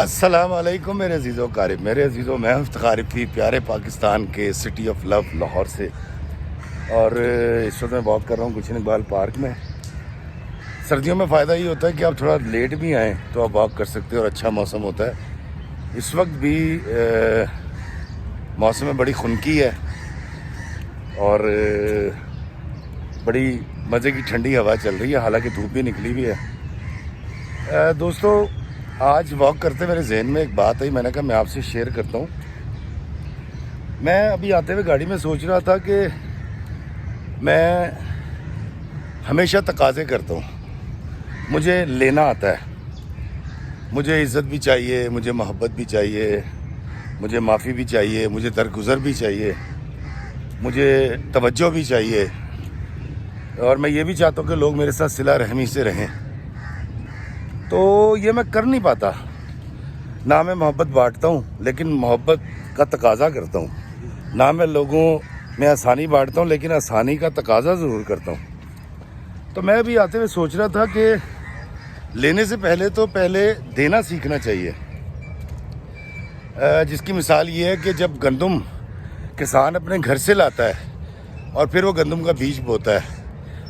السلام علیکم میرے عزیزو قارب، میرے عزیزو، میں ہوں قارب تھی پیارے پاکستان کے سٹی آف لو لاہور سے، اور اس وقت میں واک کر رہا ہوں گلشن اقبال پارک میں۔ سردیوں میں فائدہ یہ ہوتا ہے کہ آپ تھوڑا لیٹ بھی آئیں تو آپ واک کر سکتے ہیں اور اچھا موسم ہوتا ہے۔ اس وقت بھی موسم میں بڑی خنکی ہے اور بڑی مزے کی ٹھنڈی ہوا چل رہی ہے، حالانکہ دھوپ بھی نکلی ہوئی ہے۔ دوستو، آج واک کرتے میرے ذہن میں ایک بات آئی، میں نے کہا میں آپ سے شیئر کرتا ہوں۔ میں ابھی آتے ہوئے گاڑی میں سوچ رہا تھا کہ میں ہمیشہ تقاضے کرتا ہوں، مجھے لینا آتا ہے، مجھے عزت بھی چاہیے، مجھے محبت بھی چاہیے، مجھے معافی بھی چاہیے، مجھے درگزر بھی چاہیے، مجھے توجہ بھی چاہیے، اور میں یہ بھی چاہتا ہوں کہ لوگ میرے ساتھ صلہ رحمی سے رہیں۔ تو یہ میں کر نہیں پاتا، نہ میں محبت بانٹتا ہوں لیکن محبت کا تقاضا کرتا ہوں، نہ میں لوگوں میں آسانی بانٹتا ہوں لیکن آسانی کا تقاضا ضرور کرتا ہوں۔ تو میں بھی آتے ہوئے سوچ رہا تھا کہ لینے سے پہلے دینا سیکھنا چاہیے۔ جس کی مثال یہ ہے کہ جب گندم کسان اپنے گھر سے لاتا ہے اور پھر وہ گندم کا بیج بوتا ہے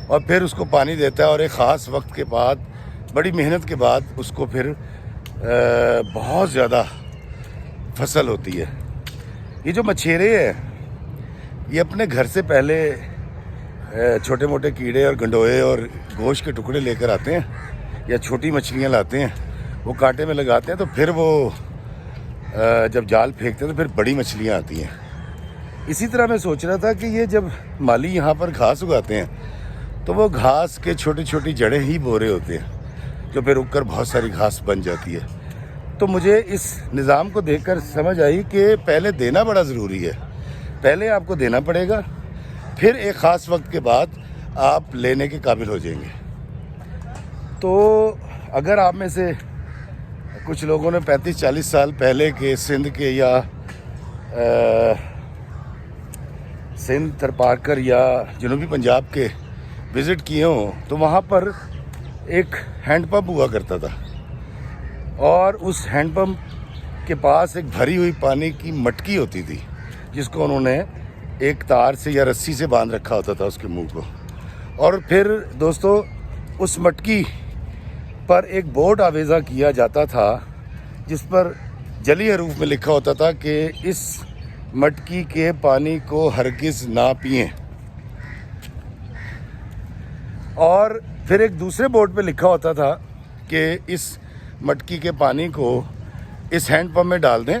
اور پھر اس کو پانی دیتا ہے، اور ایک خاص وقت کے بعد، بڑی محنت کے بعد اس کو پھر بہت زیادہ فصل ہوتی ہے۔ یہ جو مچھیرے ہیں، یہ اپنے گھر سے پہلے چھوٹے موٹے کیڑے اور گنڈوئے اور گوشت کے ٹکڑے لے کر آتے ہیں، یا چھوٹی مچھلیاں لاتے ہیں، وہ کانٹے میں لگاتے ہیں، تو پھر وہ جب جال پھینکتے ہیں تو پھر بڑی مچھلیاں آتی ہیں۔ اسی طرح میں سوچ رہا تھا کہ یہ جب مالی یہاں پر گھاس اگاتے ہیں تو وہ گھاس کے چھوٹی چھوٹی جڑیں ہی بو رہے ہوتے ہیں، جو پھر اگ کر بہت ساری گھاس بن جاتی ہے۔ تو مجھے اس نظام کو دیکھ کر سمجھ آئی کہ پہلے دینا بڑا ضروری ہے۔ پہلے آپ کو دینا پڑے گا، پھر ایک خاص وقت کے بعد آپ لینے کے قابل ہو جائیں گے۔ تو اگر آپ میں سے کچھ لوگوں نے 35-40 سال پہلے کے سندھ کے یا سندھ تھرپارکر یا جنوبی پنجاب کے وزٹ کیے ہوں تو وہاں پر ایک ہینڈ پمپ ہوا کرتا تھا، اور اس ہینڈ پمپ کے پاس ایک بھری ہوئی پانی کی مٹکی ہوتی تھی، جس کو انہوں نے ایک تار سے یا رسی سے باندھ رکھا ہوتا تھا اس کے منہ کو۔ اور پھر دوستو، اس مٹکی پر ایک بورڈ آویزہ کیا جاتا تھا جس پر جلی حروف میں لکھا ہوتا تھا کہ اس مٹکی کے پانی کو ہرگز نہ پئیں۔ اور پھر ایک دوسرے بورڈ پہ لکھا ہوتا تھا کہ اس مٹکی کے پانی کو اس ہینڈ پمپ میں ڈال دیں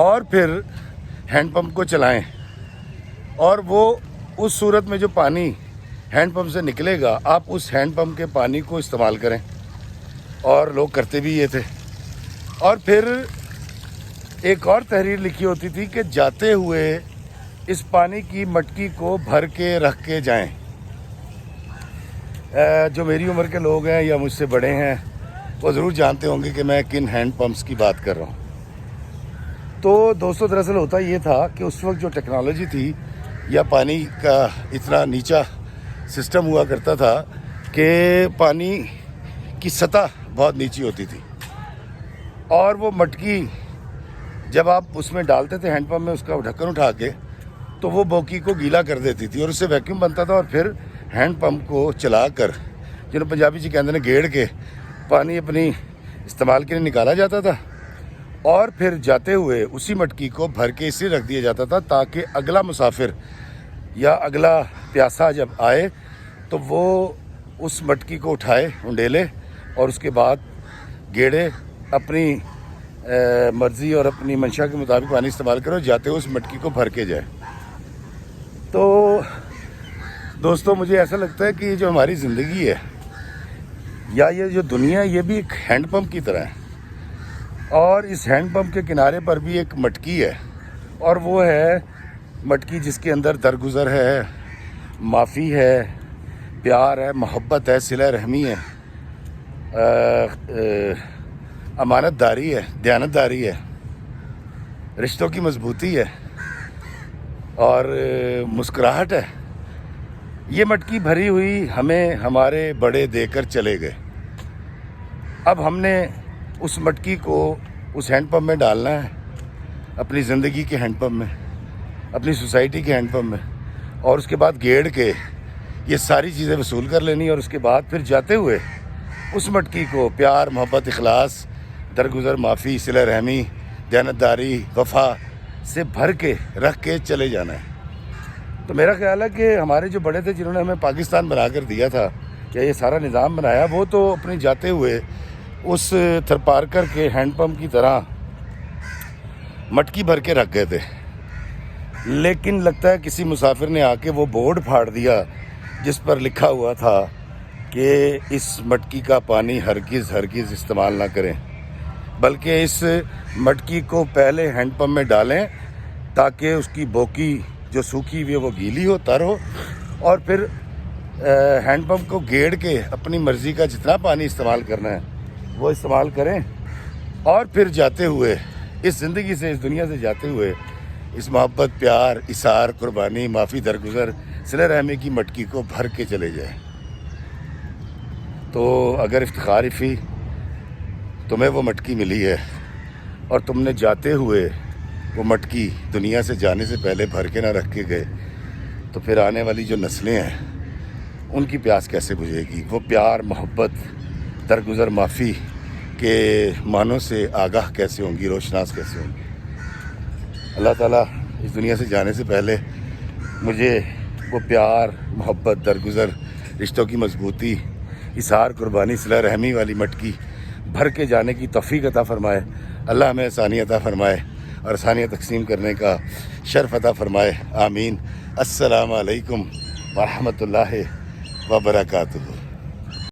اور پھر ہینڈ پمپ کو چلائیں، اور وہ اس صورت میں جو پانی ہینڈ پمپ سے نکلے گا، آپ اس ہینڈ پمپ کے پانی کو استعمال کریں۔ اور لوگ کرتے بھی یہ تھے۔ اور پھر ایک اور تحریر لکھی ہوتی تھی کہ جاتے ہوئے اس پانی کی مٹکی کو بھر کے رکھ کے جائیں۔ جو میری عمر کے لوگ ہیں یا مجھ سے بڑے ہیں وہ ضرور جانتے ہوں گے کہ میں کن ہینڈ پمپس کی بات کر رہا ہوں۔ تو دوستو، دراصل ہوتا یہ تھا کہ اس وقت جو ٹیکنالوجی تھی یا پانی کا اتنا نیچا سسٹم ہوا کرتا تھا کہ پانی کی سطح بہت نیچی ہوتی تھی، اور وہ مٹکی جب آپ اس میں ڈالتے تھے ہینڈ پمپ میں، اس کا ڈھکن اٹھا کے، تو وہ بوکی کو گیلا کر دیتی تھی اور اس سے ویکیوم بنتا تھا، اور پھر ہینڈ پمپ کو چلا کر، جنہوں پنجابی جی کہتے ہیں گیڑ کے، پانی اپنی استعمال کے لیے نکالا جاتا تھا، اور پھر جاتے ہوئے اسی مٹکی کو بھر کے اس لیے رکھ دیا جاتا تھا تاکہ اگلا مسافر یا اگلا پیاسا جب آئے تو وہ اس مٹکی کو اٹھائے، انڈیلے، اور اس کے بعد گیڑے، اپنی مرضی اور اپنی منشا کے مطابق پانی استعمال کرو، جاتے ہوئے اس مٹکی کو بھر کے جائے۔ تو دوستو، مجھے ایسا لگتا ہے کہ یہ جو ہماری زندگی ہے یا یہ جو دنیا ہے، یہ بھی ایک ہینڈ پمپ کی طرح ہے، اور اس ہینڈ پمپ کے کنارے پر بھی ایک مٹکی ہے، اور وہ ہے مٹکی جس کے اندر درگزر ہے، معافی ہے، پیار ہے، محبت ہے، صلہ رحمی ہے، امانت داری ہے، دیانت داری ہے، رشتوں کی مضبوطی ہے، اور مسکراہٹ ہے۔ یہ مٹکی بھری ہوئی ہمیں ہمارے بڑے دے کر چلے گئے۔ اب ہم نے اس مٹکی کو اس ہینڈ پمپ میں ڈالنا ہے، اپنی زندگی کے ہینڈ پمپ میں، اپنی سوسائٹی کے ہینڈ پمپ میں، اور اس کے بعد گیڑ کے یہ ساری چیزیں وصول کر لینی، اور اس کے بعد پھر جاتے ہوئے اس مٹکی کو پیار، محبت، اخلاص، درگزر، معافی، صلہ رحمی، دیانتداری، وفا سے بھر کے رکھ کے چلے جانا ہے۔ تو میرا خیال ہے کہ ہمارے جو بڑے تھے جنہوں نے ہمیں پاکستان بنا کر دیا تھا یا یہ سارا نظام بنایا، وہ تو اپنے جاتے ہوئے اس تھرپارکر کے ہینڈ پمپ کی طرح مٹکی بھر کے رکھ گئے تھے، لیکن لگتا ہے کسی مسافر نے آ کے وہ بورڈ پھاڑ دیا جس پر لکھا ہوا تھا کہ اس مٹکی کا پانی ہرگز ہرگز استعمال نہ کریں، بلکہ اس مٹکی کو پہلے ہینڈ پمپ میں ڈالیں تاکہ اس کی بوکی جو سوکھی ہوئی ہے وہ گیلی ہو، تر ہو، اور پھر ہینڈ پمپ کو گیڑ کے اپنی مرضی کا جتنا پانی استعمال کرنا ہے وہ استعمال کریں، اور پھر جاتے ہوئے اس زندگی سے، اس دنیا سے جاتے ہوئے اس محبت، پیار، اثار، قربانی، معافی، درگزر، صلہ رحمی کی مٹکی کو بھر کے چلے جائیں۔ تو اگر افتخار فی تمہیں وہ مٹکی ملی ہے اور تم نے جاتے ہوئے وہ مٹکی دنیا سے جانے سے پہلے بھر کے نہ رکھ کے گئے، تو پھر آنے والی جو نسلیں ہیں ان کی پیاس کیسے بجھے گی؟ وہ پیار، محبت، درگزر، معافی کے معنوں سے آگاہ کیسے ہوں گی، روشناس کیسے ہوں گی؟ اللہ تعالیٰ اس دنیا سے جانے سے پہلے مجھے وہ پیار، محبت، درگزر، رشتوں کی مضبوطی، اظہار، قربانی، صلہ رحمی والی مٹکی بھر کے جانے کی توفیق عطا فرمائے۔ اللہ ہمیں آسانی عطا فرمائے اور آسانیاں تقسیم کرنے کا شرف عطا فرمائے، آمین۔ السلام علیکم ورحمۃ اللہ وبرکاتہ۔